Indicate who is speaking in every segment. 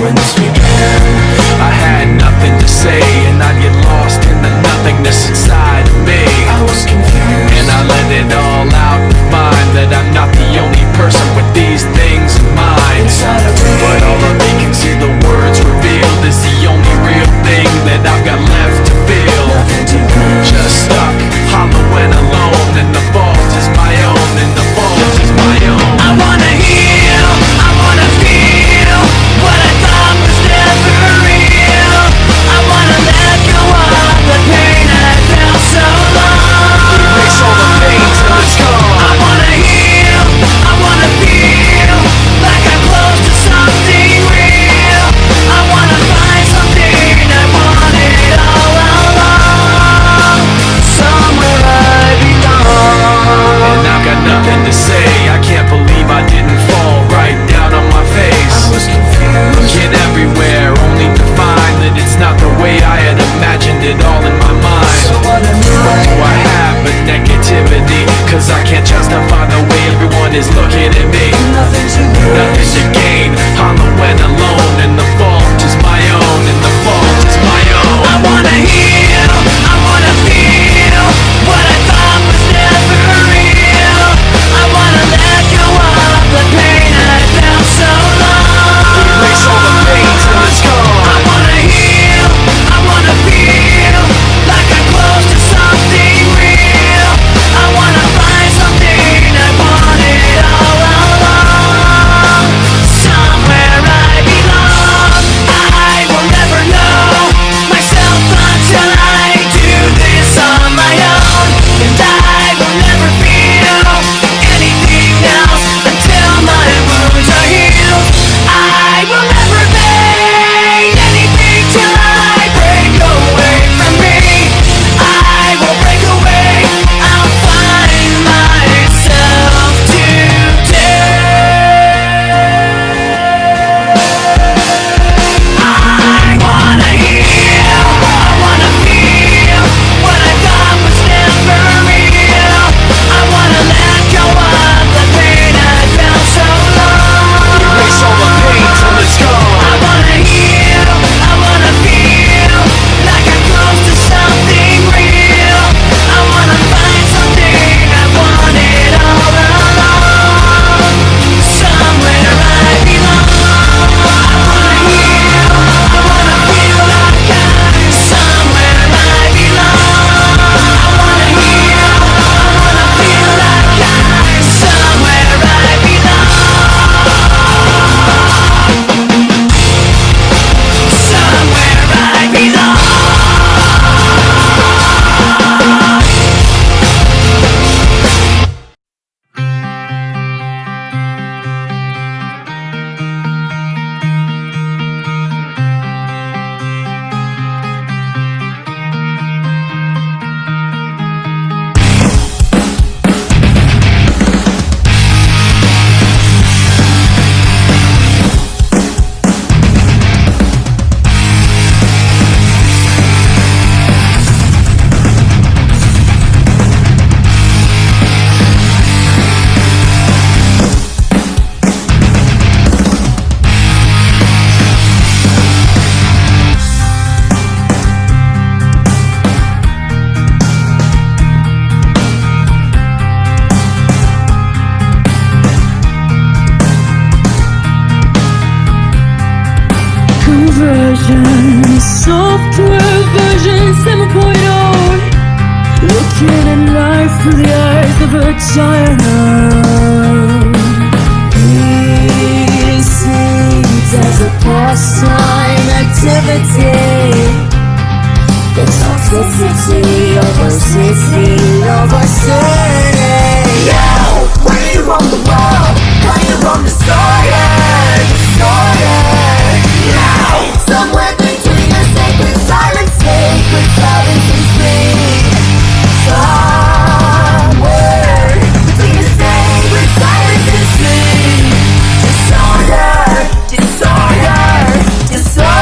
Speaker 1: when this began.
Speaker 2: I had nothing to say, and I'd get lost in the nothingness inside of me.
Speaker 1: I was confused,
Speaker 2: and I let it all out and find that I'm not the only person with these things in mind.
Speaker 1: inside of me.
Speaker 2: But all of me can see the words revealed is the only real thing that I've got left to feel.
Speaker 1: Nothing to lose,
Speaker 2: Just stuck, hollow and alone, and the fault is my own, and the fault is my own. I wanna heal, I wanna feel what I thought was never real. I wanna let go of the pain I felt so long. Erase all the pain till it's gone. I wanna heal, I wanna feel like I'm close to something real. I wanna find something I wanted all along, somewhere I belong. And I've got nothing to say, I can't believe I didn't fall right down on my face.
Speaker 1: I was confused,
Speaker 2: Looking everywhere, only to find that it's not the way I had imagined it all in my mind.
Speaker 1: so what am
Speaker 2: What do I
Speaker 1: I?
Speaker 2: have but negativity? Cause I can't justify the way everyone is looking at me.
Speaker 1: Nothing to
Speaker 2: Nothing
Speaker 1: lose,
Speaker 2: to gain, hollow and alone, and the fault is my own, and the fault is my own. I wanna heal, I wanna feel what I thought was never real. I wanna let go of the pain I felt so long. Erase all the pain till it's gone. I wanna heal, I wanna feel like I'm close to something real. I wanna find something I wanted all along, somewhere I belong. I will never know myself until I do this on my own, and I will never feel anything else until my wounds are healed. I will never fade anything till I break away from me. I will break away, I'll find myself today. I wanna heal, I wanna feel what I thought was never real. I wanna let go of the pain I felt so long. Erase all the pain till it's gone. I wanna heal, I wanna feel like I'm close to something real. I wanna find something I wanted all along, somewhere I belong. I wanna heal, I wanna feel like I'm somewhere I belong. I wanna heal, I wanna feel like I'm somewhere I belong. Somewhere I belong.
Speaker 3: Conversion, software version 7.0. Looking at life through the eyes of a child. He seems as a pastime activity. The toxicity over city, over city. Yo, where do you roam the world? Where do you roam distorted, distorted? Now, somewhere between a sacred silence, sacred silence and sleep. Somewhere between a sacred silence and sleep. Disorder, disorder, disorder.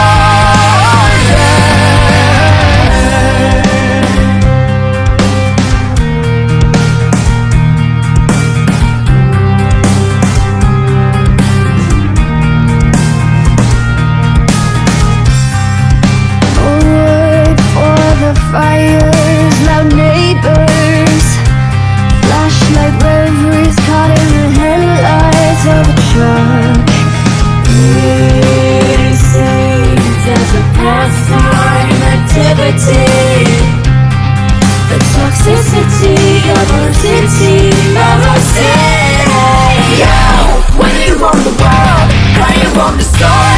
Speaker 3: story.